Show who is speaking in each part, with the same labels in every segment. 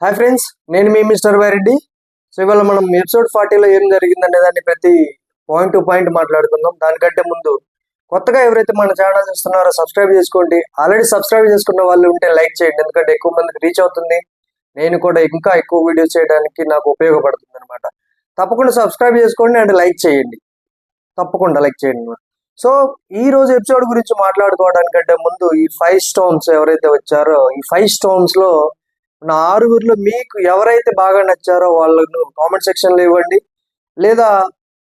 Speaker 1: Hi friends, నేను మీ mister Y Reddy. So ఇవాళ మనం ఎపిసోడ్ 40లో ఏం జరిగిందనే దాన్ని ప్రతి పాయింట్ టు పాయింట్ మాట్లాడుకుందాం. దానికంటే ముందు కొత్తగా ఎవరైతే మన ఛానల్ చూస్తున్నారో సబ్స్క్రైబ్ చేసుకోండి. ఆల్రెడీ సబ్స్క్రైబ్ చేసుకున్న వాళ్ళు ఉంటే లైక్ చేయండి, ఎందుకంటే ఎక్కువ మందికి రీచ్ అవుతుంది. నేను కూడా ఇంకా ఎక్కువ వీడియోస్ చేయడానికి నాకు ఉపయోగపడుతుంది అనమాట. తప్పకుండా సబ్స్క్రైబ్ చేసుకోండి అండ్ లైక్ చేయండి. తప్పకుండా లైక్ చేయండి. సో ఈ రోజు ఎపిసోడ్ గురించి మాట్లాడుకోవడానికంటే ముందు ఈ 5 స్టోన్స్ ఎవరైతే వచ్చారో ఈ 5 స్టోన్స్ లో నా 6గురిలో మీకు ఎవరైతే బాగా నచ్చారో వాళ్ళను కామెంట్ సెక్షన్ లో ఇవ్వండి. లేదా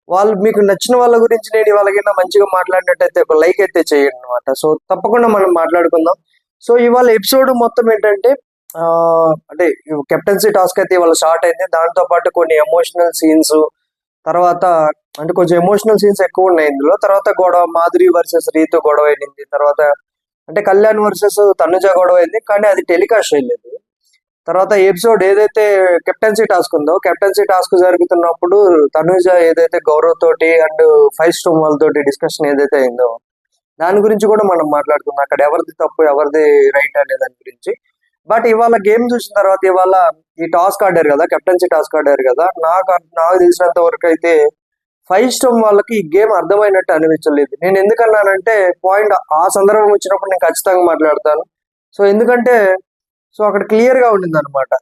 Speaker 1: వాళ్ళు మీకు నచ్చిన వాళ్ళ గురించి నేను ఇవాళకైనా మంచిగా మాట్లాడినట్టయితే ఒక లైక్ అయితే చేయండి అనమాట. సో తప్పకుండా మనం మాట్లాడుకుందాం. సో ఇవాళ ఎపిసోడ్ మొత్తం ఏంటంటే ఆ అంటే కెప్టెన్సీ టాస్క్ అయితే ఇవాళ స్టార్ట్ అయింది. దాంతో పాటు కొన్ని ఎమోషనల్ సీన్స్, తర్వాత అంటే కొంచెం ఎమోషనల్ సీన్స్ ఎక్కువ ఉన్నాయి ఇందులో. తర్వాత గొడవ మాధురి వర్సెస్ రీతు గొడవ అయింది. తర్వాత అంటే కళ్యాణ్ వర్సెస్ తనుజ గొడవ అయింది, కానీ అది టెలికాస్ట్ చేయలేదు. తర్వాత ఎపిసోడ్ ఏదైతే కెప్టెన్సీ టాస్క్ ఉందో, కెప్టెన్సీ టాస్క్ జరుగుతున్నప్పుడు తనుజ ఏదైతే గౌరవ్ తోటి అండ్ 5 స్టోన్ వాళ్ళతోటి డిస్కషన్ ఏదైతే అయిందో దాని గురించి కూడా మనం మాట్లాడుకుందాం. అక్కడ ఎవరిది తప్పు ఎవరిది రైట్ అనే దాని గురించి. బట్ ఇవాళ గేమ్ చూసిన తర్వాత ఇవాళ ఈ టాస్క్ ఆడారు కదా, కెప్టెన్సీ టాస్క్ ఆడారు కదా, నాకు తెలిసినంత వరకు అయితే 5 స్టోన్ వాళ్ళకి ఈ గేమ్ అర్థమైనట్టు అనిపించలేదు. నేను ఎందుకన్నానంటే పాయింట్ ఆ సందర్భం వచ్చినప్పుడు నేను ఖచ్చితంగా మాట్లాడతాను. సో ఎందుకంటే అక్కడ క్లియర్ గా ఉండింది అనమాట.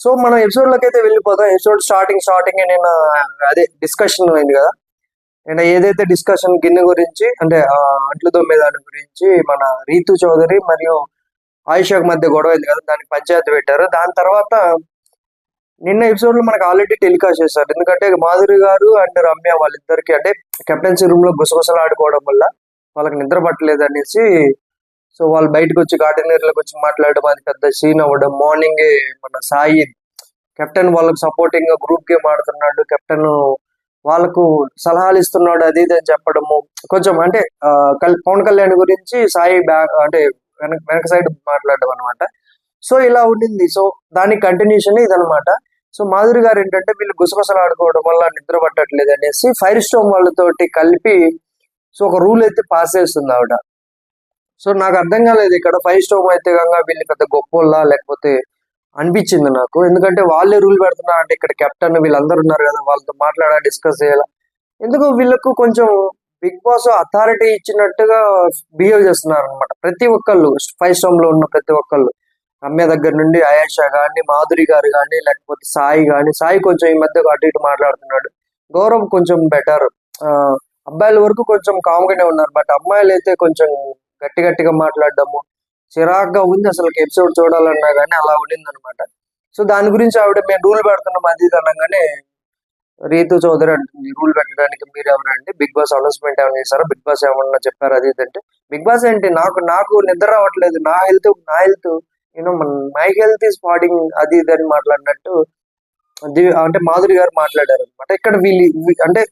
Speaker 1: సో మనం ఎపిసోడ్ లోకి అయితే వెళ్ళిపోతాం. ఎపిసోడ్ స్టార్టింగ్ నేను అదే డిస్కషన్ అయింది కదా, నేను ఏదైతే డిస్కషన్ గిన్నె గురించి అంటే అంట్లు దొమ్మే దాని గురించి మన రీతు చౌదరి మరియు ఆయిషాకు మధ్య గొడవ అయింది కదా, దానికి పంచాయతీ పెట్టారు. దాని తర్వాత నిన్న ఎపిసోడ్ లో మనకు ఆల్రెడీ టెలికాస్ట్ చేశారు. ఎందుకంటే మాధురి గారు అండ్ రమ్య వాళ్ళిద్దరికి అంటే కెప్టెన్సీ రూమ్ లో గుసగుసలు ఆడుకోవడం వల్ల వాళ్ళకి నిద్ర పట్టలేదు అనేసి సో వాళ్ళు బయటకు వచ్చి గార్డెనర్లకు వచ్చి మాట్లాడడం, అది పెద్ద సీన్ అవ్వడం. మార్నింగే మన సాయి కెప్టెన్ వాళ్ళకు సపోర్టింగ్ గా గ్రూప్ గేమ్ ఆడుతున్నాడు, కెప్టెన్ వాళ్ళకు సలహాలు ఇస్తున్నాడు, అది ఇది అని చెప్పడము. కొంచెం అంటే పవన్ కళ్యాణ్ గురించి సాయి బ్యాక్ అంటే వెనక సైడ్ మాట్లాడడం అనమాట. సో ఇలా ఉండింది. సో దానికి కంటిన్యూషన్ ఇదనమాట. సో మాధురి గారు ఏంటంటే వీళ్ళు గుసగుసలు ఆడుకోవడం వల్ల నిద్ర పట్టట్లేదు అనేసి 5 స్టోన్ వాళ్ళతోటి కలిపి సో ఒక రూల్ అయితే పాస్ చేస్తుంది ఆవిడ. సో నాకు అర్థం కాలేదు ఇక్కడ 5 స్టోన్ అయితే కనుక వీళ్ళు పెద్ద గొప్పోళ్ళ లేకపోతే అనిపించింది నాకు. ఎందుకంటే వాళ్ళే రూల్ పెడుతున్నారు అంటే ఇక్కడ కెప్టెన్ వీళ్ళందరూ ఉన్నారు కదా, వాళ్ళతో మాట్లాడాలి, డిస్కస్ చేయాలి. ఎందుకు వీళ్ళకు కొంచెం బిగ్ బాస్ అథారిటీ ఇచ్చినట్టుగా బిహేవ్ చేస్తున్నారు అనమాట ప్రతి ఒక్కళ్ళు. 5 స్టోన్ లో ఉన్న ప్రతి ఒక్కళ్ళు, రమ్య దగ్గర నుండి ఆయేషా కానీ, మాధురి గారు కానీ, లేకపోతే సాయి కానీ. సాయి కొంచెం ఈ మధ్య అటు ఇటు మాట్లాడుతున్నాడు. గౌరవ్ కొంచెం బెటర్. అబ్బాయిల వరకు కొంచెం కామ్గానే ఉన్నారు, బట్ అమ్మాయిలు అయితే కొంచెం గట్టిగా మాట్లాడడము చిరాగ్గా ఉంది. అసలు ఎపిసోడ్ చూడాలన్నా కానీ అలా ఉండింది అనమాట. సో దాని గురించి ఆవిడ మేము రూల్ పెడుతున్నాం అది ఇది అనగానే రీతు చౌదరి అంటుంది, రూల్ పెట్టడానికి మీరు ఎవరండి, బిగ్ బాస్ అనౌన్స్మెంట్ ఏమైనా చేశారా, బిగ్ బాస్ ఏమన్నా చెప్పారు అది ఇది అంటే. బిగ్ బాస్ ఏంటి, నాకు నిద్ర రావట్లేదు, నా health you know my health is spotting అది ఇది అని మాట్లాడినట్టు అంటే మాధురి గారు మాట్లాడారు అనమాట. ఇక్కడ అంటే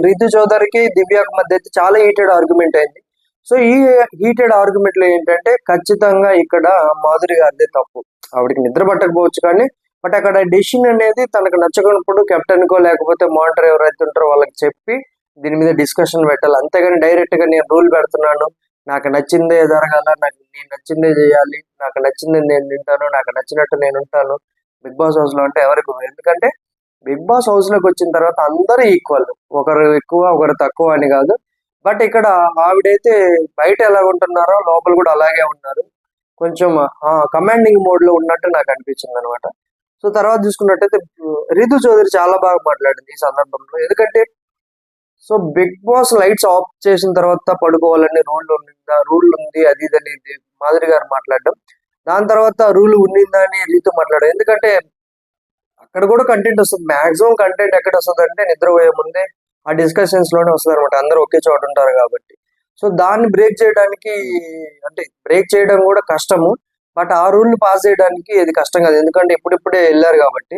Speaker 1: రీతు చౌదరికి దివ్యాకు మధ్య అయితే చాలా హీటెడ్ ఆర్గ్యుమెంట్ అయింది. సో ఈ హీటెడ్ ఆర్గ్యుమెంట్ లో ఏంటంటే ఖచ్చితంగా ఇక్కడ మాధురి గారిదే తప్పు. ఆవిడకి నిద్ర పట్టకపోవచ్చు కానీ, బట్ అక్కడ డెసిషన్ అనేది తనకు నచ్చకున్నప్పుడు కెప్టెన్ కో లేకపోతే మానిటర్ ఎవరైతే ఉంటారో వాళ్ళకి చెప్పి దీని మీద డిస్కషన్ పెట్టాలి. అంతేగాని డైరెక్ట్ గా నేను రూల్ పెడుతున్నాను, నాకు నచ్చిందే జరగాల, నేను నచ్చిందే చేయాలి, నాకు నచ్చింది నేను తింటాను, నాకు నచ్చినట్టు నేను ఉంటాను బిగ్ బాస్ హౌస్ లో అంటే ఎవరికి. ఎందుకంటే బిగ్ బాస్ హౌస్ లోకి వచ్చిన తర్వాత అందరూ ఈక్వల్, ఒకరు ఎక్కువ ఒకరు తక్కువ అని కాదు. బట్ ఇక్కడ ఆవిడైతే బయట ఎలా ఉంటున్నారో లోపల కూడా అలాగే ఉన్నారు. కొంచెం కమాండింగ్ మోడ్ లో ఉన్నట్టు నాకు అనిపించింది అనమాట. సో తర్వాత చూసుకున్నట్టయితే రీతు చౌదరి చాలా బాగా మాట్లాడింది ఈ సందర్భంలో. ఎందుకంటే so Bigg Boss lights off చేసిన తర్వాత పడుకోవాలని రూల్ ఉంది అది ఇది అనేది మాధురి గారు మాట్లాడడం. దాని తర్వాత రూల్ ఉన్నిందా అని రీతు మాట్లాడారు. ఎందుకంటే అక్కడ కూడా కంటెంట్ వస్తుంది. మాక్సిమం కంటెంట్ ఎక్కడ వస్తుంది అంటే నిద్రపోయే ముందే ఆ డిస్కషన్స్ లోనే వస్తుంది అనమాట, అందరూ ఒకే చోట ఉంటారు కాబట్టి. సో దాన్ని బ్రేక్ చేయడానికి అంటే బ్రేక్ చేయడం కూడా కష్టము, బట్ ఆ రూల్ ని పాస్ చేయడానికి ఇది కష్టం కాదు. ఎందుకంటే ఇప్పుడిప్పుడే వెళ్ళారు కాబట్టి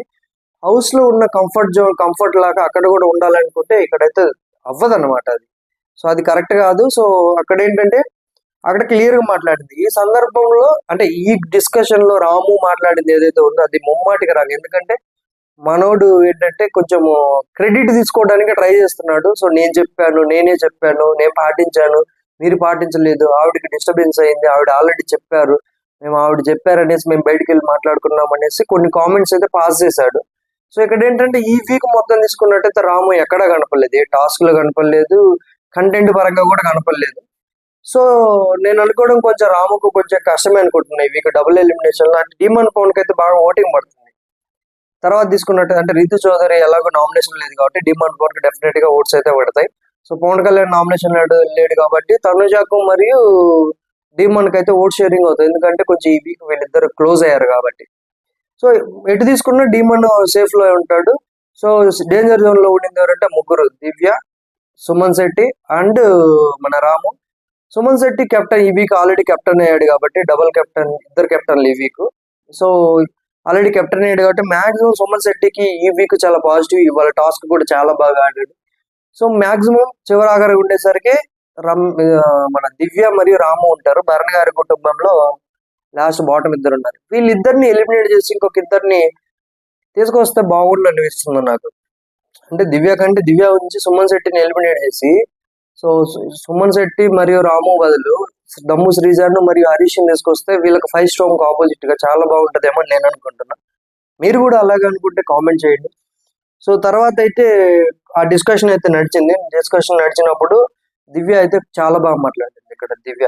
Speaker 1: హౌస్ లో ఉన్న కంఫర్ట్ లాగా అక్కడ కూడా ఉండాలనుకుంటే ఇక్కడైతే అవ్వదు అనమాట అది. సో అది కరెక్ట్ కాదు. సో అక్కడ ఏంటంటే అక్కడ క్లియర్ గా మాట్లాడింది. ఈ సందర్భంలో అంటే ఈ డిస్కషన్ లో రాము మాట్లాడింది ఏదైతే ఉందో అది ముమ్మాటికి రాదు. ఎందుకంటే మనోడు ఏంటంటే కొంచెం క్రెడిట్ తీసుకోవడానికి ట్రై చేస్తున్నాడు. సో నేనే చెప్పాను, నేను పాటించాను, మీరు పాటించలేదు, ఆవిడకి డిస్టర్బెన్స్ అయింది, ఆవిడ ఆల్రెడీ చెప్పారు, మేము ఆవిడ చెప్పారనేసి మేము బయటికి వెళ్ళి మాట్లాడుకున్నాం అనేసి కొన్ని కామెంట్స్ అయితే పాస్ చేశాడు. సో ఇక్కడ ఏంటంటే ఈ వీక్ మొత్తం తీసుకున్నట్టయితే రాము ఎక్కడా కనపడలేదు, ఏ టాస్క్ లో కనపడలేదు, కంటెంట్ పరంగా కూడా కనపడలేదు. సో నేను అనుకోవడం కొంచెం రాముకు కొంచెం కష్టమే అనుకుంటున్నాయి ఈ వీక్ డబుల్ ఎలిమినేషన్ లో. అంటే డీమన్ పవన్ కి అయితే బాగా ఓటింగ్ పడుతుంది. తర్వాత తీసుకున్నట్టు అంటే రితు చౌదరి ఎలాగో నామినేషన్ లేదు కాబట్టి డిమాండ్ పవన్ కి డెఫినెట్ గా ఓట్స్ అయితే పడతాయి. సో పవన్ కళ్యాణ్ నామినేషన్ లేడు కాబట్టి తనుజాకు మరియు డిమాండ్ కి అయితే ఓట్ షేరింగ్ అవుతుంది, ఎందుకంటే కొంచెం ఈ వీక్ వీళ్ళిద్దరు క్లోజ్ అయ్యారు కాబట్టి. సో ఎటు తీసుకున్నా డిమాండ్ సేఫ్ లో ఉంటాడు. సో డేంజర్ జోన్ లో ఉండింది ఎవరంటే ముగ్గురు, దివ్య, సుమన్ శెట్టి అండ్ మన రాము. సుమన్ శెట్టి కెప్టెన్ ఈ వీక్ ఆల్రెడీ కెప్టెన్ అయ్యాడు కాబట్టి డబుల్ కెప్టెన్, ఇద్దరు కెప్టెన్లు ఈ వీక్. సో ఆల్రెడీ కెప్టెన్ అయ్యాడు కాబట్టి మాక్సిమం సుమన్ శెట్టికి ఈ వీక్ చాలా పాజిటివ్, ఇవాళ టాస్క్ కూడా చాలా బాగా ఆడాడు. సో మాక్సిమం చివరాఖరి ఉండేసరికి మన దివ్య మరియు రాము ఉంటారు. భరణ్ గారి కుటుంబంలో లాస్ట్ బాటం ఇద్దరు ఉన్నారు. వీళ్ళిద్దరిని ఎలిమినేట్ చేసి ఇంకొక ఇద్దరిని తీసుకొస్తే బాగుండు అనిపిస్తుంది నాకు. అంటే దివ్య నుంచి సుమన్ శెట్టిని ఎలిమినేట్ చేసి, సో సుమన్ శెట్టి మరియు రాము బదులు దమ్ము శ్రీజాను మరియు హరీష్ తీసుకొస్తే వీళ్ళకి 5 స్ట్రాంగ్ ఆపోజిట్ గా చాలా బాగుంటదేమో నేను అనుకుంటున్నా. మీరు కూడా అలాగే అనుకుంటే కామెంట్ చేయండి. సో తర్వాత అయితే ఆ డిస్కషన్ అయితే నడిచింది. డిస్కషన్ నడిచినప్పుడు దివ్య అయితే చాలా బాగా మాట్లాడింది ఇక్కడ దివ్య.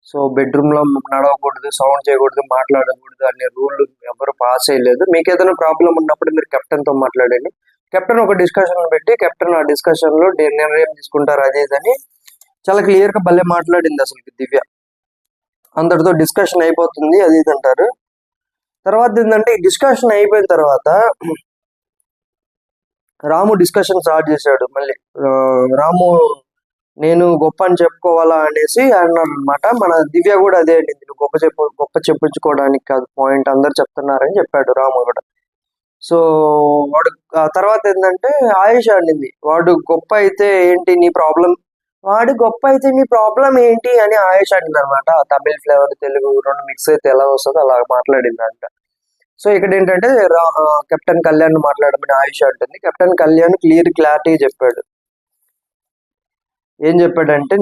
Speaker 1: సో బెడ్రూమ్ లో నడవకూడదు, సౌండ్ చేయకూడదు, మాట్లాడకూడదు అనే రూల్ ఎవరు పాస్ చేయలేదు. మీకు ఏదైనా ప్రాబ్లం ఉన్నప్పుడు మీరు కెప్టెన్ తో మాట్లాడండి. కెప్టెన్ ఒక డిస్కషన్ పెట్టి కెప్టెన్ ఆ డిస్కషన్ లో నిర్ణయం తీసుకుంటారు అది అని చాలా క్లియర్ గా భలే మాట్లాడింది అసలు దివ్య. అందరితో డిస్కషన్ అయిపోతుంది అది ఇది అంటారు. తర్వాత ఏంటంటే ఈ డిస్కషన్ అయిపోయిన తర్వాత రాము డిస్కషన్ స్టార్ట్ చేశాడు మళ్ళీ. రాము నేను గొప్ప అని చెప్పుకోవాలా అనేసి అన్నాడు అనమాట. మన దివ్య కూడా అదే అండి, గొప్ప చెప్పించుకోవడానికి కాదు, పాయింట్ అందరు చెప్తున్నారని చెప్పాడు రాము కూడా. సో వాడు తర్వాత ఏంటంటే ఆయుష అనింది, వాడు గొప్ప అయితే ఏంటి నీ ప్రాబ్లం, వాడు గొప్ప అయితే నీ ప్రాబ్లం ఏంటి అని ఆయుష అనింది అనమాట. తమిళ్ ఫ్లేవర్ తెలుగు రెండు మిక్స్ అయితే ఎలా వస్తుందో అలా మాట్లాడింది అంట. సో ఇక్కడ ఏంటంటే కెప్టెన్ కళ్యాణ్ మాట్లాడమని ఆయుష అంటుంది. కెప్టెన్ కళ్యాణ్ క్లారిటీ చెప్పాడు. ఏం చెప్పాడంటే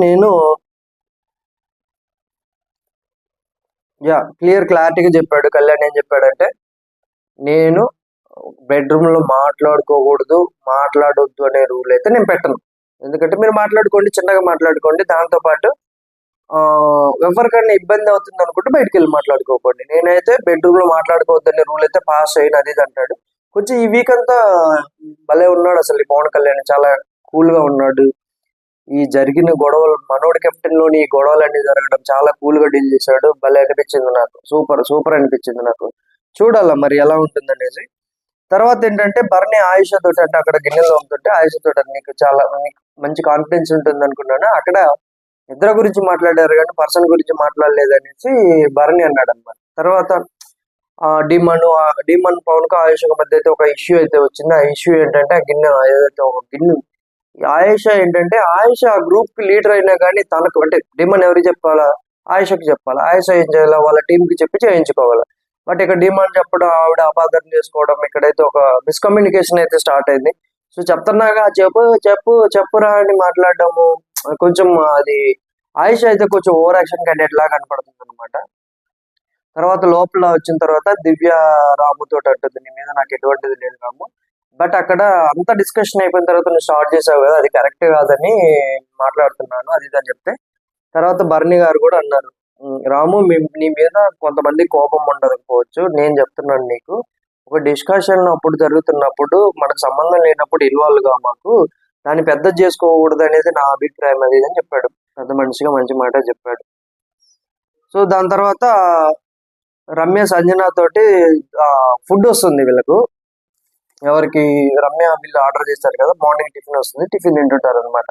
Speaker 1: క్లారిటీగా చెప్పాడు కళ్యాణ్. ఏం చెప్పాడంటే నేను బెడ్రూమ్ లో మాట్లాడొద్దు అనే రూల్ అయితే నేను పెట్టను. ఎందుకంటే మీరు మాట్లాడుకోండి, చిన్నగా మాట్లాడుకోండి, దాంతో పాటు ఎవరికైనా ఇబ్బంది అవుతుంది అనుకుంటే బయటకు వెళ్ళి మాట్లాడుకోకండి. నేనైతే బెడ్రూమ్ లో మాట్లాడుకోవద్దనే రూల్ అయితే పాస్ అయిన అది అంటాడు. కొంచెం ఈ వీక్ అంతా భలే ఉన్నాడు అసలు ఈ పవన్ కళ్యాణ్, చాలా కూల్ గా ఉన్నాడు. ఈ జరిగిన గొడవలు, మనోడి కెప్టెన్ లోని గొడవలన్నీ జరగడం చాలా కూల్ గా డీల్ చేశాడు. భలే అనిపించింది నాకు, సూపర్ అనిపించింది నాకు. చూడాలా మరి ఎలా ఉంటుంది అనేసి. తర్వాత ఏంటంటే భరణి ఆయుష తోటి, అంటే అక్కడ గిన్నెలో ఉంటుంటే ఆయుష తోటి నీకు మంచి కాన్ఫిడెన్స్ ఉంటుంది అనుకున్నాను, అక్కడ ఇద్దరు గురించి మాట్లాడారు కానీ పర్సన్ గురించి మాట్లాడలేదు అనేసి భరణి అన్నాడు అనమాట. తర్వాత డిమన్ పవన్ కు ఆయుష మధ్య అయితే ఒక ఇష్యూ అయితే వచ్చింది. ఆ ఇష్యూ ఏంటంటే ఆ గిన్నె ఏదైతే ఒక గిన్నె, ఆయుష ఏంటంటే ఆయుష గ్రూప్ కి లీడర్ అయినా కానీ తనకు అంటే డిమాండ్ ఎవరికి చెప్పాలా, ఆయుషకి చెప్పాలా. ఆయుష ఏం చేయాలా, వాళ్ళ టీం కి చెప్పి చేయించుకోవాలా. బట్ ఇక్కడ డిమాండ్ చెప్పడం, ఆవిడ అపార్థం చేసుకోవడం, ఇక్కడైతే ఒక మిస్కమ్యూనికేషన్ అయితే స్టార్ట్ అయింది. సో చెప్తున్నాగా చెప్పురా అని మాట్లాడడము కొంచెం అది ఆయుష అయితే కొంచెం ఓవర్ యాక్షన్ క్యాండిడేట్ లాగా కనపడుతుంది అనమాట. తర్వాత లోపల వచ్చిన తర్వాత దివ్య రాముతో అంటుంది, నీ మీద నాకు ఎటువంటిది లేదు రాము, బట్ అక్కడ అంత డిస్కషన్ అయిపోయిన తర్వాత నువ్వు స్టార్ట్ చేసావు కదా, అది కరెక్ట్ కాదని మాట్లాడుతున్నాను అది అని చెప్తే, తర్వాత భరణి గారు కూడా అన్నారు, రాము నీ మీద కొంతమంది కోపం ఉండకపోవచ్చు, నేను చెప్తున్నాను నీకు, ఒక డిస్కషన్ అప్పుడు జరుగుతున్నప్పుడు మనకు సంబంధం లేనప్పుడు ఇన్వాల్వ్ గా మాకు దాన్ని పెద్ద చేసుకోకూడదు అనేది నా అభిప్రాయం అది అని చెప్పాడు. పెద్ద మనిషిగా మంచి మాట చెప్పాడు. సో దాని తర్వాత రమ్య సంజన తోటి ఫుడ్ వస్తుంది వీళ్ళకు, ఎవరికి రమ్య వీళ్ళు ఆర్డర్ చేస్తారు కదా, మార్నింగ్ టిఫిన్ వస్తుంది, టిఫిన్ తింటుంటారు అనమాట.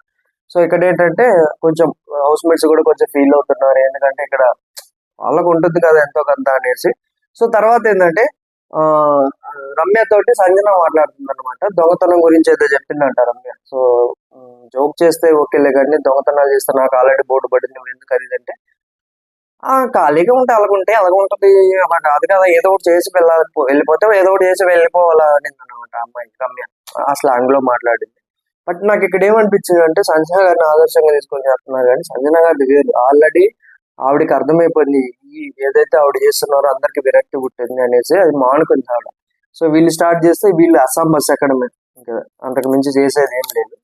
Speaker 1: సో ఇక్కడ ఏంటంటే కొంచెం హౌస్ మేట్స్ కూడా కొంచెం ఫీల్ అవుతున్నారు, ఎందుకంటే ఇక్కడ వాళ్ళకు ఉంటుంది కదా ఎంతో కొంత అనేసి. సో తర్వాత ఏంటంటే రమ్య తోటి సంజన మాట్లాడుతుంది అనమాట, దొంగతనం గురించి అయితే చెప్పిందంట రమ్య. సో జోక్ చేస్తే ఓకేలే కానీ దొంగతనాలు చేస్తే నాకు ఆల్రెడీ బోర్డు పడింది, నువ్వు ఎందుకు అది అంటే, ఖాళీగా ఉంటే అలాగుంటే అలాగుంటది, అలా కాదు కదా, ఏదో ఒకటి చేసి వెళ్ళిపోతే ఏదో ఒకటి చేసి వెళ్ళిపోవాలా అనేది అనమాట అమ్మాయి రమ్య ఆ స్లాంగ్ లో మాట్లాడింది. బట్ నాకు ఇక్కడ ఏమనిపించింది అంటే సంజన గారిని ఆదర్శంగా తీసుకొని చేస్తున్నారు కానీ సంజన గారి ఆల్రెడీ ఆవిడకి అర్థమైపోయింది ఈ ఏదైతే ఆవిడ చేస్తున్నారో అందరికి విరక్తి పుట్టింది అనేసి అది మానుకుంది ఆవిడ. సో వీళ్ళు స్టార్ట్ చేస్తే వీళ్ళు అస్సాం బస్ ఎక్కడమే, ఇంకా అంతకు మించి చేసేది ఏం లేదు.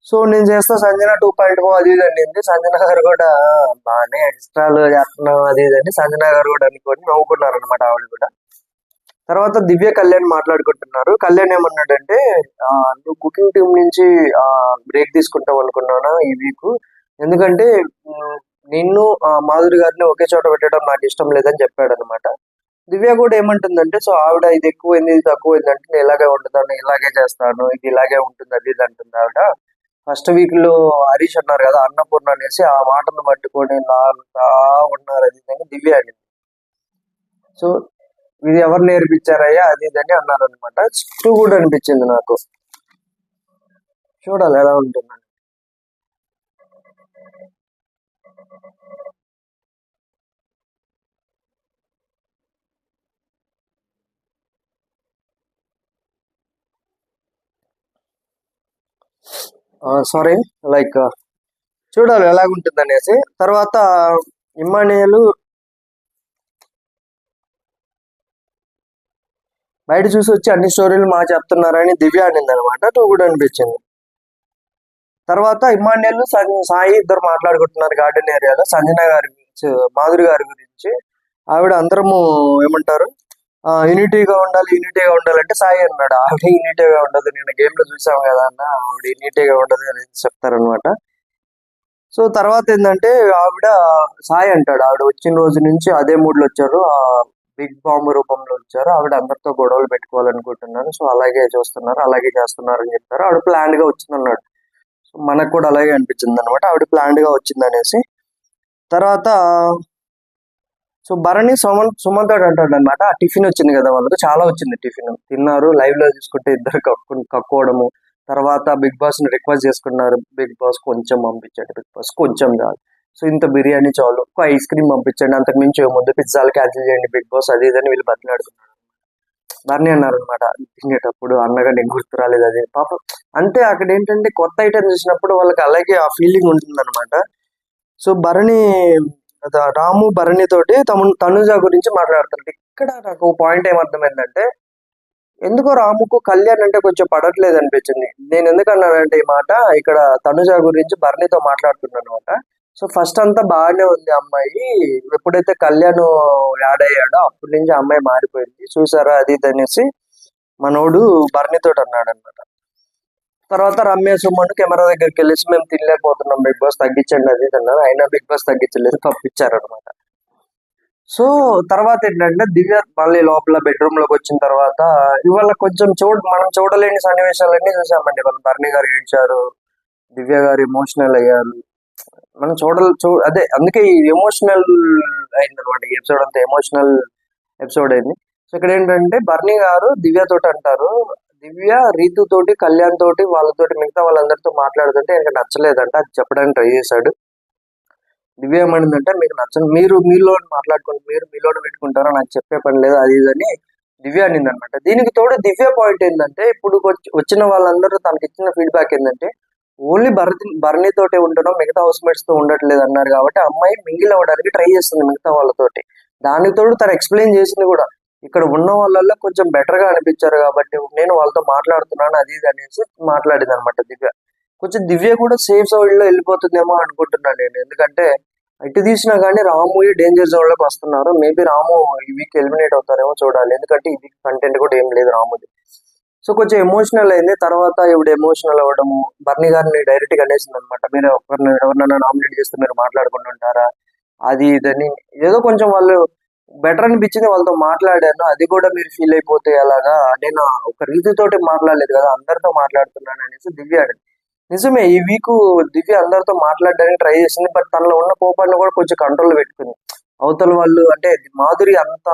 Speaker 1: సో నేను చేస్తా సంజన 2.0 అది ఇది అనింది. సంజన గారు కూడా బాగానే ఎక్స్ట్రాలు చేస్తున్నాం అది ఇది అని సంజన గారు కూడా అనుకొని నవ్వుకున్నారు అనమాట ఆవిడ కూడా. తర్వాత దివ్య కళ్యాణ్ మాట్లాడుకుంటున్నారు. కళ్యాణ్ ఏమన్నాడంటే నువ్వు కుకింగ్ టీం నుంచి బ్రేక్ తీసుకుంటావు అనుకున్నాను ఈ వీక్, ఎందుకంటే నిన్ను మాధురి గారిని ఒకే చోట పెట్టడం నాకు ఇష్టం లేదని చెప్పాడు అనమాట. దివ్య కూడా ఏమంటుందంటే, సో ఆవిడ ఇది ఎక్కువైంది ఇది తక్కువైంది అంటే నేను ఇలాగే ఉంటుందాను, ఇలాగే చేస్తాను, ఇది ఇలాగే ఉంటుంది అది ఇది అంటుంది ఆవిడ. ఫస్ట్ వీక్ లో హరీష్ అన్నారు కదా అన్నపూర్ణ అనేసి, ఆ మాటను పట్టుకొని లాగుతా ఉన్నారు అది ఇది అని దివ్య అనింది. సో ఇది ఎవరు నేర్పించారయ్యా అది ఇది అని అన్నారు అనమాట. టూ గుడ్ అనిపించింది నాకు. చూడాలి ఎలా ఉంటుందని. సారీ, లైక్ చూడాలి ఎలాగుంటుంది అనేసి. తర్వాత ఇమ్మానియలు బయట చూసి వచ్చి అన్ని స్టోరీలు మా చెప్తున్నారని దివ్య అనింది అనమాట. టూ కూడా అనిపించింది. తర్వాత ఇమ్మానియల్ సాయి ఇద్దరు మాట్లాడుకుంటున్నారు గార్డెన్ ఏరియాలో సంజన గారి గురించి మాధురి గారి గురించి. ఆవిడ అందరము ఏమంటారు యూనిటీగా ఉండాలి అంటే సాయి అన్నాడు ఆవిడ యూనిటీగా ఉండదు, నేను గేమ్ లో చూసాం కదా అన్న ఆవిడ యూనిటీగా ఉండదు అని చెప్తారనమాట. సో తర్వాత ఏంటంటే ఆవిడ సాయి అంటాడు ఆవిడ వచ్చిన రోజు నుంచి అదే మూడ్ లో వచ్చారు, బిగ్ బాంబ్ రూపంలో వచ్చారు, ఆవిడ అందరితో గొడవలు పెట్టుకోవాలనుకుంటున్నారు, సో అలాగే చూస్తున్నారు అలాగే చేస్తున్నారు అని చెప్తారు. ఆవిడ ప్లాన్ గా వచ్చిందన్నాడు. సో మనకు కూడా అలాగే అనిపించింది అనమాట ఆవిడ ప్లాన్ గా వచ్చింది అనేసి. తర్వాత సో భరణి సుమంత్ అంటాడు అనమాట, ఆ టిఫిన్ వచ్చింది కదా వాళ్ళకి చాలా వచ్చింది టిఫిన్, తిన్నారు లైవ్ లో చూసుకుంటే ఇద్దరు కక్కోవడము. తర్వాత బిగ్ బాస్ ని రిక్వెస్ట్ చేసుకున్నారు, బిగ్ బాస్ కొంచెం పంపించండి, బిగ్ బాస్ కొంచెం కాదు, సో ఇంత బిర్యానీ చాలు, ఒక ఐస్ క్రీమ్ పంపించండి, అంతకు మించి ముందు పిజ్జాలు క్యాన్సిల్ చేయండి బిగ్ బాస్ అది ఇదని వీళ్ళు బతిలాడుతున్నారు. భరణి అన్నారు అనమాట తినేటప్పుడు, అన్నగా నీకు గుర్తు రాలేదు అది పాపం. అంతే అక్కడ ఏంటంటే కొత్త ఐటమ్ చూసినప్పుడు వాళ్ళకి అలాగే ఆ ఫీలింగ్ ఉంటుంది అనమాట. సో భరణి రాము భరణి తోటి తనుజ గురించి మాట్లాడతారు. ఇక్కడ నాకు పాయింట్ ఏమర్థమైందంటే, ఎందుకో రాముకు కళ్యాణ్ అంటే కొంచెం పడట్లేదు అనిపించింది. నేను ఎందుకన్నానంటే ఈ మాట, ఇక్కడ తనుజ గురించి భరణితో మాట్లాడుతున్నాను అనమాట. సో ఫస్ట్ అంతా బాగానే ఉంది అమ్మాయి, ఎప్పుడైతే కళ్యాణ్ యాడ్ అయ్యాడో అప్పటి నుంచి అమ్మాయి మారిపోయింది చూసారా అది ఇది అనేసి మనోడు భరణితో అన్నాడు అనమాట. తర్వాత రమ్య సుమన్ కెమెరా దగ్గరికి వెళ్ళేసి మేము తినలేకపోతున్నాం బిగ్ బాస్ తగ్గించండి అది అన్నారు, అయినా బిగ్ బాస్ తగ్గించలేదు పంపించారనమాట. సో తర్వాత ఏంటంటే దివ్య మళ్ళీ లోపల బెడ్రూమ్ లోకి వచ్చిన తర్వాత ఇవాళ కొంచెం మనం చూడలేని సన్నివేశాలన్నీ చూసామండి. వాళ్ళు భరణి గారు ఏడ్చారు, దివ్య గారు ఎమోషనల్ అయ్యారు, మనం అదే అందుకే ఈ ఎమోషనల్ అయింది అనమాట. ఈ ఎపిసోడ్ అంతా ఎమోషనల్ ఎపిసోడ్ అయింది. సో ఇక్కడ ఏంటంటే భరణి గారు దివ్య తోటి అంటారు, దివ్య రీతు తోటి కళ్యాణ్ తోటి వాళ్ళతోటి మిగతా వాళ్ళందరితో మాట్లాడుతుంటే ఇంకా నచ్చలేదంట, అది చెప్పడానికి ట్రై చేశాడు. దివ్య ఏమనిందంటే మీకు నచ్చని మీరు మీలో మాట్లాడుకుంటే మీరు మీలో పెట్టుకుంటారో నాకు చెప్పే పని లేదు అది ఇదని దివ్య అనింది అనమాట. దీనికి తోడు దివ్య పాయింట్ ఏంటంటే, ఇప్పుడు వచ్చిన వాళ్ళందరూ తనకి ఇచ్చిన ఫీడ్బ్యాక్ ఏంటంటే ఓన్లీ భరణి తోటే ఉండడం మిగతా హౌస్ మేట్స్ తో ఉండట్లేదు అన్నారు, కాబట్టి అమ్మాయి మింగిల్ అవ్వడానికి ట్రై చేస్తుంది మిగతా వాళ్ళతోటి. దానికి తోడు తను ఎక్స్ప్లెయిన్ చేసింది కూడా, ఇక్కడ ఉన్న వాళ్ళల్లో కొంచెం బెటర్ గా అనిపించారు కాబట్టి నేను వాళ్ళతో మాట్లాడుతున్నాను అది ఇది అనేసి మాట్లాడింది అనమాట దివ్య. కొంచెం దివ్య కూడా సేఫ్ సైడ్ లో వెళ్ళిపోతుందేమో అనుకుంటున్నాను నేను, ఎందుకంటే ఇటు తీసినా కానీ రాము డేంజర్ జోన్ లోకి వస్తున్నారు. మేబీ రాము ఈ వీక్ ఎలిమినేట్ అవుతారేమో చూడాలి, ఎందుకంటే ఈ వీక్ కంటెంట్ కూడా ఏం లేదు రాముది. సో కొంచెం ఎమోషనల్ అయింది. తర్వాత ఇప్పుడు ఎమోషనల్ అవ్వడము బర్నీ గారిని డైరెక్ట్ గా అనేసింది అనమాట, మీరు ఎవరినైనా నామినేట్ చేస్తే మీరు మాట్లాడుకుంటుంటారా అది ఇదని. ఏదో కొంచెం వాళ్ళు బెటర్ అనిపించింది, వాళ్ళతో మాట్లాడాను, అది కూడా మీరు ఫీల్ అయిపోతే అలాగా, నేను ఒక రీతితోటి మాట్లాడలేదు కదా అందరితో మాట్లాడుతున్నాను అనేసి దివ్య అడిగింది. నిజమే ఈ వీక్ దివ్య అందరితో మాట్లాడడానికి ట్రై చేసింది, బట్ తనలో ఉన్న కోపాన్ని కూడా కొంచెం కంట్రోల్ పెట్టుకుంది. అవతల వాళ్ళు అంటే మాధురి అంత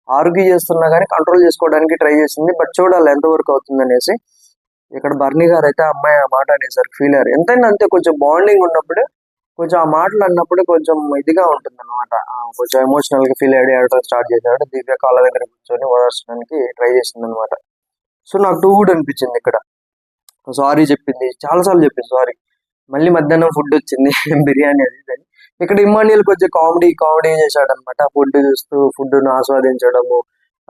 Speaker 1: ఆర్గ్యూ చేస్తున్నా కానీ కంట్రోల్ చేసుకోవడానికి ట్రై చేసింది, బట్ చూడాలి ఎంతవరకు అవుతుంది అనేసి. ఇక్కడ బర్నీ గారు అయితే అమ్మాయి ఆ మాట అనేసరికి ఫీల్ అయ్యారు. ఎంతైనా అంతే కొంచెం బాండింగ్ ఉన్నప్పుడు కొంచెం ఆ మాటలు అన్నప్పుడు కొంచెం ఇదిగా ఉంటుంది అనమాట, కొంచెం ఎమోషనల్ గా ఫీల్ అయ్యాడు స్టార్ట్ చేశాడు. దివ్య కాళ్ళ దగ్గర కూర్చొని ఓదార్చడానికి ట్రై చేసింది అనమాట. సో నాకు టూ గుడ్ అనిపించింది ఇక్కడ. సారీ చెప్పింది, చాలాసార్లు చెప్పింది సారీ, మళ్ళీ మధ్యాహ్నం ఫుడ్ వచ్చింది బిర్యానీ అది అని ఇక్కడ ఇమ్మాన్యుయల్ కొంచెం కామెడీ చేశాడు అనమాట. ఫుడ్ చూస్తూ ఫుడ్ ను ఆస్వాదించడము,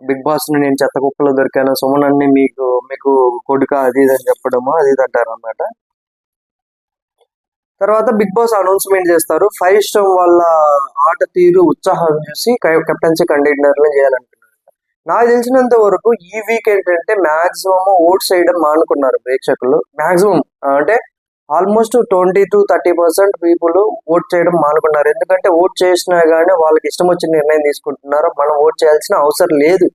Speaker 1: బిగ్ బాస్ ని నేను చెత్త కుప్పలో దొరికాను, సుమన్ అన్ని మీకు కొడుక అది ఇది అని చెప్పడము, అది ఇది అంటారు అనమాట. తర్వాత బిగ్ బాస్ అనౌన్స్మెంట్ చేస్తారు. 5 స్టార్ వాళ్ళ ఆట తీరు ఉత్సాహం చూసి కెప్టెన్సీ కంటెండర్లు చేయాలనుకున్నారు. నాకు తెలిసినంత వరకు ఈ వీక్ ఏంటంటే మాక్సిమం ఓట్స్ వేయడం మానుకున్నారు ప్రేక్షకులు. మాక్సిమం అంటే ఆల్మోస్ట్ 20-30% పీపుల్ ఓట్ చేయడం మానుకున్నారు. ఎందుకంటే ఓట్ చేసినా కానీ వాళ్ళకి ఇష్టం వచ్చిన నిర్ణయం తీసుకుంటున్నారు, మనం ఓట్ చేయాల్సిన అవసరం లేదు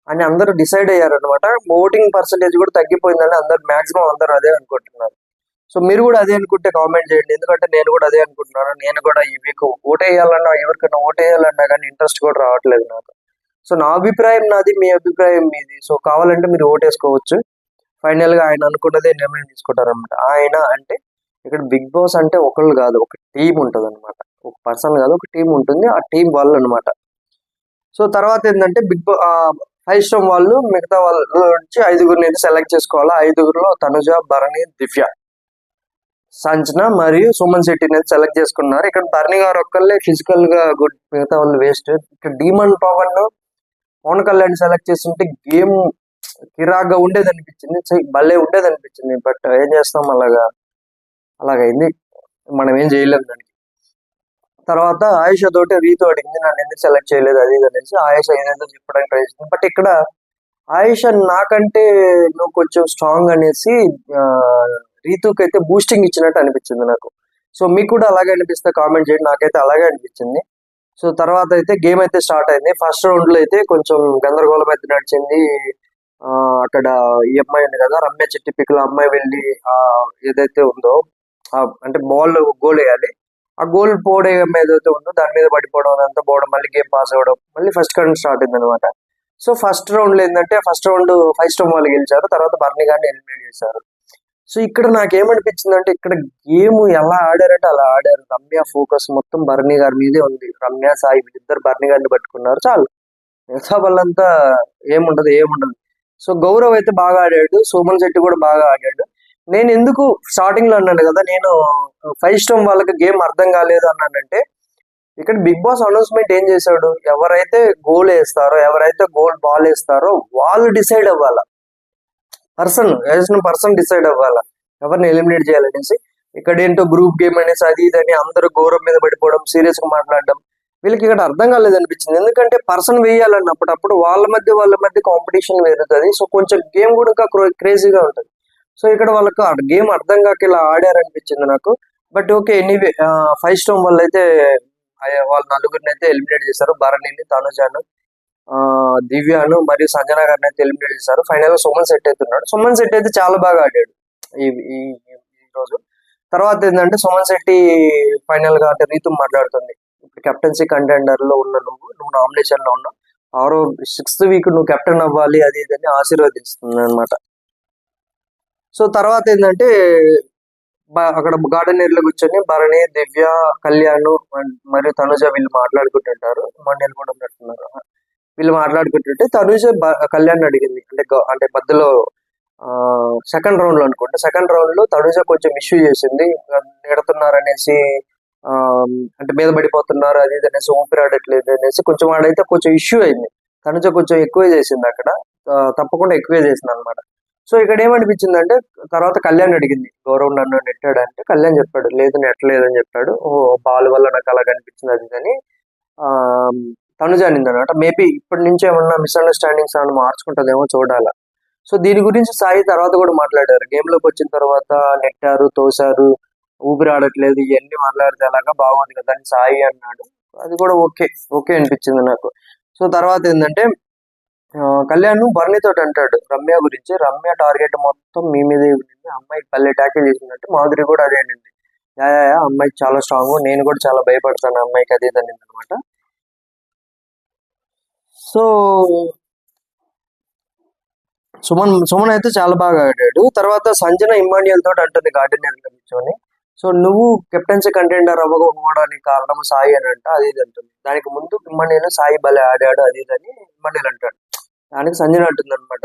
Speaker 1: అని అందరూ డిసైడ్ అయ్యారు అనమాట. ఓటింగ్ పర్సంటేజ్ కూడా తగ్గిపోయిందని మాక్సిమం అందరూ అదే అనుకుంటున్నారు. సో మీరు కూడా అదే అనుకుంటే కామెంట్ చేయండి, ఎందుకంటే నేను కూడా అదే అనుకుంటున్నాను. నేను కూడా ఈ వీక్ ఓటేయాలన్నా, ఎవరికైనా ఓటేయాలన్నా కానీ ఇంట్రెస్ట్ కూడా రావట్లేదు నాకు. సో నా అభిప్రాయం నాది, మీ అభిప్రాయం మీది. సో కావాలంటే మీరు ఓటేసుకోవచ్చు. ఫైనల్ గా ఆయన అనుకున్నదే నిర్ణయం తీసుకుంటారనమాట. ఆయన అంటే ఇక్కడ బిగ్ బాస్ అంటే ఒకళ్ళు కాదు, ఒక టీం ఉంటుంది అనమాట. ఒక పర్సన్ కాదు, ఒక టీం ఉంటుంది. ఆ టీం వాళ్ళు అనమాట. సో తర్వాత ఏంటంటే 5 స్టార్ వాళ్ళు మిగతా వాళ్ళ నుంచి 5గురిని అయితే సెలెక్ట్ చేసుకోవాలి. 5గురిలో తనుజ, భరణి, దివ్య, సంజన మరియు సుమన్ శెట్టిని అయితే సెలెక్ట్ చేసుకున్నారు. ఇక్కడ భరణి గారు ఒక్కళ్ళే ఫిజికల్ గా గుడ్, మిగతా వాళ్ళు వేస్ట్. ఇక్కడ డీమన్ పవన్ కళ్యాణ్ సెలెక్ట్ చేస్తుంటే గేమ్ కిరాగ్గా ఉండేది అనిపించింది, భలే ఉండేది అనిపించింది. బట్ ఏం చేస్తాం, అలాగైంది, మనం ఏం చేయలేము దానికి. తర్వాత ఆయుష తోటి రీతు అడిగింది, నన్ను ఎందుకు సెలెక్ట్ చేయలేదు అది ఇది అనేసి. ఆయుష ఏదేదో చెప్పడానికి ట్రై చేసింది. బట్ ఇక్కడ ఆయుష నాకంటే నువ్వు కొంచెం స్ట్రాంగ్ అనేసి రీతుకి అయితే బూస్టింగ్ ఇచ్చినట్టు అనిపించింది నాకు. సో మీకు కూడా అలాగే అనిపిస్తే కామెంట్ చేయండి. నాకైతే అలాగే అనిపించింది. సో తర్వాత అయితే గేమ్ అయితే స్టార్ట్ అయింది. ఫస్ట్ రౌండ్ లో అయితే కొంచెం గందరగోళం అయితే నడిచింది. అక్కడ ఈ అమ్మాయి ఉంది కదా, రమ్య చిట్టిపిక్కల అమ్మాయి వెళ్ళి ఏదైతే ఉందో అంటే బాల్ గోల్ వేయాలి, ఆ గోల్ పోవడం ఏదైతే ఉందో దాని మీద పడిపోవడం, అదంతా పోవడం, మళ్ళీ గేమ్ పాస్ అవ్వడం, మళ్ళీ ఫస్ట్ రౌండ్ స్టార్ట్ అయింది అనమాట. సో ఫస్ట్ రౌండ్ లో ఏంటంటే ఫస్ట్ రౌండ్ 5 స్టార్ వాళ్ళు గెలిచారు. తర్వాత బర్నీ గారిని ఎలిమినేట్ చేశారు. సో ఇక్కడ నాకేమనిపించింది అంటే ఇక్కడ గేమ్ ఎలా ఆడారంటే అలా ఆడారు. రమ్య ఫోకస్ మొత్తం బర్నీ గారి మీదే ఉంది. రమ్య, సాయి వీళ్ళిద్దరు బర్నీ గారిని పట్టుకున్నారు, చాలు. మిగతా వాళ్ళంతా ఏముండదు. సో గౌరవ్ అయితే బాగా ఆడాడు, సుమన్ శెట్టి కూడా బాగా ఆడాడు. నేను ఎందుకు స్టార్టింగ్ లో అన్నాను కదా, నేను 5 స్టార్ వాళ్ళకి గేమ్ అర్థం కాలేదు అన్నానంటే, ఇక్కడ బిగ్ బాస్ అనౌన్స్మెంట్ ఏం చేశాడు, ఎవరైతే గోల్ వేస్తారో, ఎవరైతే బాల్ వేస్తారో వాళ్ళు డిసైడ్ అవ్వాలా. పర్సన్ డిసైడ్ అవ్వాలా ఎవరిని ఎలిమినేట్ చేయాలనేసి. ఇక్కడ ఏంటో గ్రూప్ గేమ్ అనేసి అది ఇదని అందరూ గౌరవం మీద పడిపోవడం, సీరియస్ గా మాట్లాడడం, వీళ్ళకి ఇక్కడ అర్థం కాలేదు అనిపించింది. ఎందుకంటే పర్సన్ వేయాలన్నప్పుడు వాళ్ళ మధ్య కాంపిటీషన్ వేరుతుంది. సో కొంచెం గేమ్ కూడా ఇంకా క్రేజీగా ఉంటుంది. సో ఇక్కడ వాళ్ళకి గేమ్ అర్థం కాక ఇలా ఆడారనిపించింది నాకు. బట్ ఓకే, ఎనీవే 5 స్టార్ వాళ్ళు అయితే వాళ్ళ 4గురిని అయితే ఎలిమినేట్ చేశారు. భరణిని, తనుజాను, దివ్యాను మరియు సంజన గారిని అయితే ఎలిమినేట్ చేశారు. ఫైనల్ గా సుమన్ శెట్టి అయితే ఉన్నాడు. సుమన్ శెట్టి అయితే చాలా బాగా ఆడాడు ఈ రోజు. తర్వాత ఏంటంటే సుమన్ శెట్టి ఫైనల్ గా అంటే రీతు మాట్లాడుతుంది, ఇప్పుడు కెప్టెన్సీ కంటెండర్ లో ఉన్న నువ్వు నామినేషన్ లో ఉన్నావు, 6th వీక్ నువ్వు కెప్టెన్ అవ్వాలి అది ఇదని ఆశీర్వదిస్తుంది అనమాట. సో తర్వాత ఏంటంటే అక్కడ గార్డెన్ ఏరియాలో కూర్చొని భరణి, దివ్య, కళ్యాణ్ మరియు తనుజ వీళ్ళు మాట్లాడుకుంటుంటారు. మండలి కూడా ఉన్నట్టున్నారు. వీళ్ళు మాట్లాడుకుంటుంటే తనుజ కళ్యాణ్ అడిగింది, అంటే మధ్యలో సెకండ్ రౌండ్ లో అనుకుంటా, సెకండ్ రౌండ్ లో తనుజ కొంచెం ఇష్యూ చేసింది, నెడుతున్నారు అనేసి, అంటే మీద పడిపోతున్నారు అది ఇది అనేసి, ఊపిరాడట్లేదు అనేసి కొంచెం ఆడైతే కొంచెం ఇష్యూ అయింది. తనుజ కొంచెం ఎక్కువే చేసింది అక్కడ, తప్పకుండా ఎక్కువే చేసింది అనమాట. సో ఇక్కడ ఏమనిపించింది అంటే, తర్వాత కళ్యాణ్ అడిగింది గౌరవ్ నన్ను నెట్టాడంటే, కళ్యాణ్ చెప్పాడు లేదు నెట్టలేదు అని చెప్పాడు. బాల్ వల్ల నాకు అలా కనిపించింది అది అని తనుజ అనింది అనమాట. మేబీ ఇప్పటి నుంచి ఏమన్నా మిస్అండర్స్టాండింగ్స్ ఏమన్నా మార్చుకుంటుందేమో చూడాలా. సో దీని గురించి సాయి తర్వాత కూడా మాట్లాడారు. గేమ్ లోకి వచ్చిన తర్వాత నెట్టారు, తోసారు, ఊపిరి ఆడట్లేదు, ఇవన్నీ మాట్లాడితే అలాగా బాగుంది కదా అని సాయి అన్నాడు. అది కూడా ఓకే అనిపించింది నాకు. సో తర్వాత ఏంటంటే కళ్యాణ్ భరణితో అంటాడు రమ్య గురించి, రమ్య టార్గెట్ మొత్తం మీ మీదే ఉంది, అమ్మాయికి పల్లె ట్యాకిల్ చేసిందంటే మాధురి కూడా అదేనండి, అమ్మాయికి చాలా స్ట్రాంగ్, నేను కూడా చాలా భయపడతాను అమ్మాయికి అదే అనింది అనమాట. సో సుమన్ అయితే చాలా బాగా ఆడాడు. తర్వాత సంజన ఇమ్మాన్యుయల్ తోటి అంటుంది గార్డెన్ ఏరియా కూర్చొని, సో నువ్వు కెప్టెన్సీ కంటెండర్ అవ్వకపోవడానికి కారణం సాయి అని అది ఇది అంటుంది. దానికి ముందు ఇమ్మాన్యుయల్ సాయి భలే ఆడాడు అది ఇది అని ఇమ్మాన్యుయల్ అంటాడు. దానికి సంజన అంటుంది అనమాట,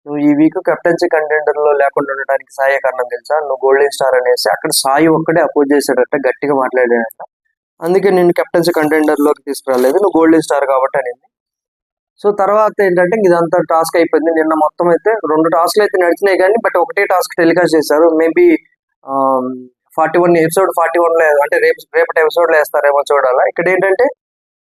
Speaker 1: నువ్వు ఈ వీక్ కెప్టెన్సీ కంటెండర్ లో లేకుండా ఉండడానికి సాయి కారణం తెలుసా, నువ్వు గోల్డెన్ స్టార్ అనేసి. అక్కడ సాయి ఒక్కడే అపోజ్ చేశాడట, గట్టిగా మాట్లాడాడట. అందుకే నేను కెప్టెన్సీ కంటెండర్లోకి తీసుకురాలేదు, నువ్వు గోల్డెన్ స్టార్ కాబట్టి అనింది. సో తర్వాత ఏంటంటే ఇదంతా టాస్క్ అయిపోయింది. నిన్న మొత్తం అయితే 2 టాస్క్లు అయితే నడిచినాయి కానీ బట్ ఒకటే టాస్క్ టెలికాస్ట్ చేశారు. మేబీ 41 అంటే రేపటి ఎపిసోడ్లో వేస్తారేమో చూడాలా. ఇక్కడ ఏంటంటే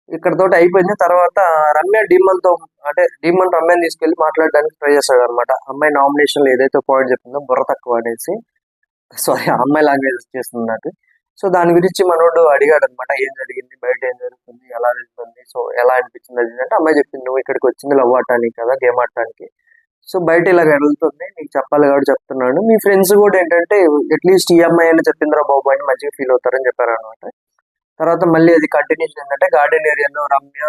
Speaker 1: ఇక్కడతోటి అయిపోయింది. తర్వాత రమ్య డీమన్ రమ్యని తీసుకెళ్లి మాట్లాడడానికి ట్రై చేస్తాడు అనమాట. అమ్మాయి నామినేషన్ ఏదైతే పాయింట్ చెప్పిందో బుర్ర తక్కువ అనేసి, సారీ అమ్మాయి లాంగ్వేజ్ చేస్తుంది నాకు. సో దాని గురించి మనోడు అడిగాడు అనమాట, ఏం జరిగింది, బయట ఏం జరుగుతుంది, ఎలా జరుగుతుంది, సో ఎలా అనిపించింది అది అంటే అమ్మాయి చెప్పింది, నువ్వు ఇక్కడికి వచ్చింది లవ్ ఆడటానికి కదా, గేమ్ ఆడటానికి, సో బయట ఇలా వెళ్తుంది నీకు చెప్పాలి కాబట్టి చెప్తున్నాను. మీ ఫ్రెండ్స్ కూడా ఏంటంటే అట్లీస్ట్ ఈ అమ్మాయి అని చెప్పిందిరా బాబు అని మంచిగా ఫీల్ అవుతారని చెప్పారు అనమాట. తర్వాత మళ్ళీ అది కంటిన్యూషన్ ఏంటంటే గార్డెన్ ఏరియాలో రమ్య,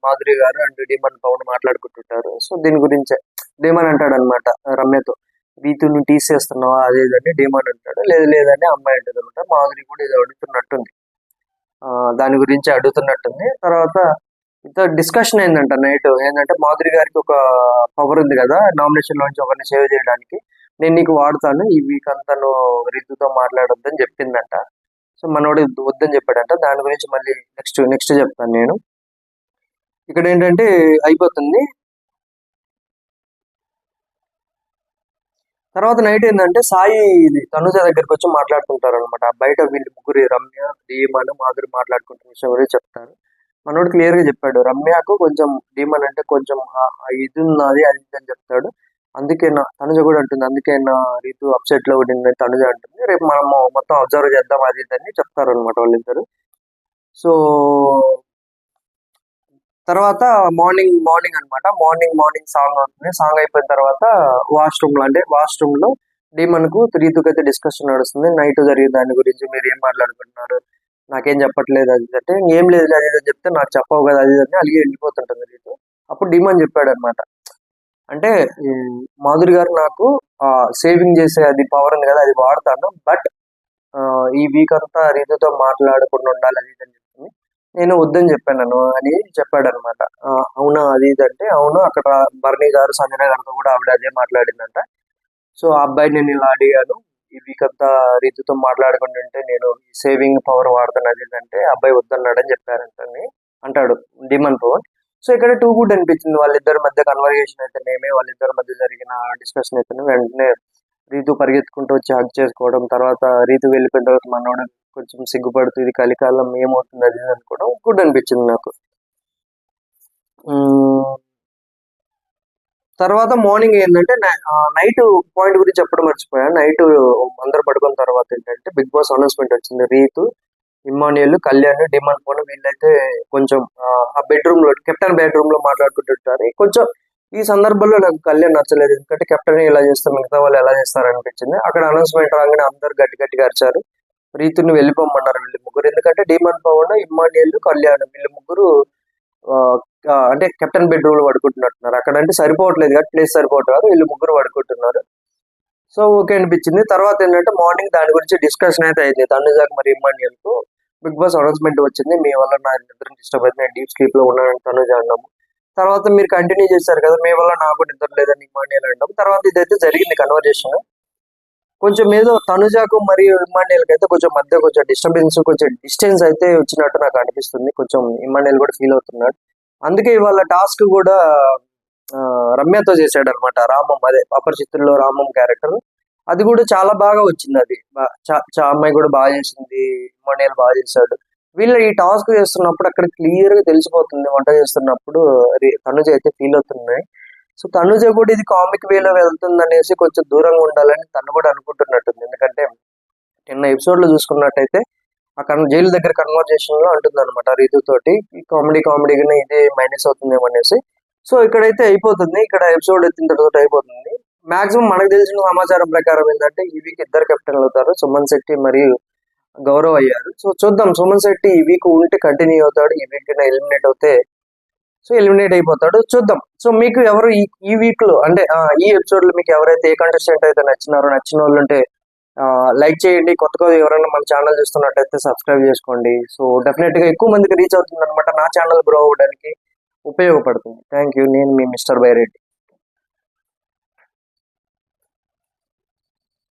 Speaker 1: మాధురి గారు అండ్ డీమన్ పవన్ మాట్లాడుకుంటుంటారు. సో దీని గురించే డీమన్ అంటాడు అనమాట రమ్యతో, రీతుని తీసేస్తున్నావా అదే ఇదని డీమన్ అంటాడు. లేదని అమ్మాయి అంటుంది అనమాట. మాధురి కూడా ఇది అడుగుతున్నట్టుంది, దాని గురించి అడుగుతున్నట్టుంది. తర్వాత ఇంత డిస్కషన్ అయిందంట నైట్. ఏంటంటే మాధురి గారికి ఒక పవర్ ఉంది కదా, నామినేషన్ లోంచి ఒకరిని సేవ్ చేయడానికి, నేను నీకు వాడతాను, ఈ వీక్ అంతా నువ్వు రీతుతో మాట్లాడొద్దని చెప్పిందంట. సో మనోడు వద్దని చెప్పాడంట. దాని గురించి మళ్ళీ నెక్స్ట్ చెప్తాను నేను. ఇక్కడ ఏంటంటే అయిపోతుంది. తర్వాత నైట్ ఏంటంటే సాయి తనుజ దగ్గరికి వచ్చి మాట్లాడుకుంటారు అనమాట. బయట వీళ్ళు ముగ్గురు రమ్య, డీమన్, మాధురి మాట్లాడుకుంటున్న విషయం గురించి చెప్తారు. మనోడు క్లియర్ గా చెప్పాడు, రమ్యకు కొంచెం డీమన్ అంటే కొంచెం ఇది ఉన్నది అది అని చెప్తాడు. అందుకే తనుజ కూడా అంటుంది, అందుకే నా రీతు అప్సెట్ లో ఉండిందని తనుజ అంటుంది. రేపు మనము మొత్తం అబ్జర్వ్ చేద్దాం అది అని చెప్తారు అనమాట వాళ్ళిద్దరు. సో తర్వాత మార్నింగ్ అనమాట, మార్నింగ్ సాంగ్ అవుతుంది. సాంగ్ అయిపోయిన తర్వాత వాష్రూమ్ లో డీమన్ కు రీతుకి అయితే డిస్కషన్ నడుస్తుంది. నైట్ జరిగిన దాని గురించి మీరు ఏం మాట్లాడుకుంటున్నారు, నాకేం చెప్పట్లేదు అది అంటే, ఏం లేదు అది అని చెప్తే నాకు చెప్పవు కదా అది అని అలిగి వెళ్ళిపోతుంటుంది రీతు. అప్పుడు డీమన్ చెప్పాడు అనమాట, అంటే మాధురి గారు నాకు సేవింగ్ చేసే అది పవర్ ఉంది కదా అది వాడతాను, బట్ ఈ వీక్ అంతా రీతుతో మాట్లాడకుండా ఉండాలి అది అని చెప్తుంది. నేను వద్దని చెప్పాను అని చెప్పాడు అనమాట. అవునా అది ఇది అంటే, అవును అక్కడ బర్నీ గారు సంజన గారితో కూడా ఆవిడ అదే మాట్లాడిందంట. సో ఆ అబ్బాయి నేను ఇలా అడిగాను, ఈ వీక్ అంతా రీతుతో మాట్లాడకుండా ఉంటే నేను సేవింగ్ పవర్ వాడతాను అది అంటే, అబ్బాయి వద్దన్నాడని చెప్పారంటని అంటాడు డిమన్ పవన్. సో ఇక్కడ టూ గుడ్ అనిపించింది వాళ్ళిద్దరి మధ్య కన్వర్జేషన్ అయితేనేమే, వాళ్ళిద్దరి మధ్య జరిగిన డిస్కషన్ అయితేనే వెంటనే రీతు పరిగెత్తుకుంటూ వచ్చి హగ్ చేసుకోవడం, తర్వాత రీతు వెళ్ళిపోయిన తర్వాత మనోడు కొంచెం సిగ్గుపడుతూ ఇది కలికాలం ఏమవుతుంది అది అనుకోవడం గుడ్ అనిపించింది నాకు. తర్వాత మార్నింగ్ ఏంటంటే నైట్ పాయింట్ గురించి చెప్పడం మర్చిపోయాను. నైట్ అందరు పడుకున్న తర్వాత ఏంటంటే బిగ్ బాస్ అనౌన్స్మెంట్ వచ్చింది. రీతు, ఇమ్మాన్యుయల్, కళ్యాణ్, డిమాండ్ పోను వీళ్ళైతే కొంచెం ఆ బెడ్రూమ్ లో కెప్టెన్ బెడ్రూమ్ లో మాట్లాడుకుంటుంటారు. కొంచెం ఈ సందర్భంలో నాకు కళ్యాణ్ నచ్చలేదు, ఎందుకంటే కెప్టెన్ ఇలా చేస్తే మిగతా వాళ్ళు ఎలా చేస్తారు అనిపించింది. అక్కడ అనౌన్స్మెంట్ రాగానే అందరు గట్టిగా అరిచారు, రీతుని వెళ్ళిపోమన్నారు వీళ్ళు ముగ్గురు. ఎందుకంటే డిమాండ్ పవన్, ఇమ్మాన్యుయల్, కళ్యాణ్ వీళ్ళు ముగ్గురు అంటే కెప్టెన్ బెడ్రూమ్ లో పడుకుంటున్నట్టున్నారు. అక్కడ అంటే సరిపోవట్లేదు కాబట్టి ప్లేస్ సరిపోవట్లేదు, వీళ్ళు ముగ్గురు పడుకుంటున్నారు. సో ఓకే అనిపించింది. తర్వాత ఏంటంటే మార్నింగ్ దాని గురించి డిస్కషన్ అయితే అయింది. తనుజాకి మరి ఇమ్మాన్యుయల్ కు బిగ్ బాస్ అనౌన్స్మెంట్ వచ్చింది, మీ వల్ల నా నిద్ర డిస్టర్బ్ అయింది, నేను డీప్ స్లీప్ లో ఉన్నానని తనుజ అన్నాము. తర్వాత మీరు కంటిన్యూ చేశారు కదా, మీ వల్ల నాకు నిద్ర లేదని ఇమ్మాన్యుయల్ అన్నాము. తర్వాత ఇదైతే జరిగింది కన్వర్జేషన్. కొంచెం ఏదో తనుజాకు మరియు ఇమ్మాన్యుయల్కి అయితే కొంచెం మధ్య కొంచెం డిస్టర్బెన్స్, కొంచెం డిస్టెన్స్ అయితే వచ్చినట్టు నాకు అనిపిస్తుంది. కొంచెం ఇమ్మాన్యుయల్ కూడా ఫీల్ అవుతున్నాడు. అందుకే ఇవాళ టాస్క్ కూడా రమ్యతో చేశాడు అనమాట. రామం, అదే అపరిచితుల్లో రామం క్యారెక్టర్, అది కూడా చాలా బాగా వచ్చింది. అది అమ్మాయి కూడా బాగా చేసింది, ఇమ్మాన్యుయల్ బాగా చేశాడు. వీళ్ళు ఈ టాస్క్ చేస్తున్నప్పుడు అక్కడ క్లియర్ గా తెలిసిపోతుంది, వంట చేస్తున్నప్పుడు తనుజ అయితే ఫీల్ అవుతున్నాయి. సో తనుజ కూడా ఇది కామిక్ వేలో వెళ్తుంది అనేసి కొంచెం దూరంగా ఉండాలని తను కూడా అనుకుంటున్నట్టుంది. ఎందుకంటే నిన్న ఎపిసోడ్ లో చూసుకున్నట్టయితే అక్కడ జైలు దగ్గర కన్వర్జేషన్ లో అంటుంది అనమాట రీతు తోటి, కామెడీగానే ఇదే మైనస్ అవుతుందేమో అనేసి. సో ఇక్కడైతే అయిపోతుంది, ఇక్కడ ఎపిసోడ్ ఇంతటితో అయిపోతుంది. మాక్సిమం మనకు తెలిసిన సమాచారం ప్రకారం ఏంటంటే ఈ వీక్ ఇద్దరు కెప్టెన్లు అవుతారు, సుమన్ శెట్టి మరియు గౌరవ్ అయ్యారు. సో చూద్దాం, సుమన్ శెట్టి ఈ వీక్ ఉంటే కంటిన్యూ అవుతాడు, ఈ వీక్ ఎలిమినేట్ అవుతే సో ఎలిమినేట్ అయిపోతాడు, చూద్దాం. సో మీకు ఎవరు ఈ వీక్ లో అంటే ఈ ఎపిసోడ్ లో మీకు ఎవరైతే ఏ కంటెస్టెంట్ అయితే నచ్చిన వాళ్ళు ఉంటే లైక్ చేయండి. కొత్తగా ఎవరైనా మన ఛానల్ చూస్తున్నట్టయితే సబ్స్క్రైబ్ చేసుకోండి. సో డెఫినెట్ గా ఎక్కువ మందికి రీచ్ అవుతుంది అనమాట, నా ఛానల్ గ్రో అవ్వడానికి ఉపయోగపడుతుంది. Thank you. నేను మీ మిస్టర్ బైరెడ్డి.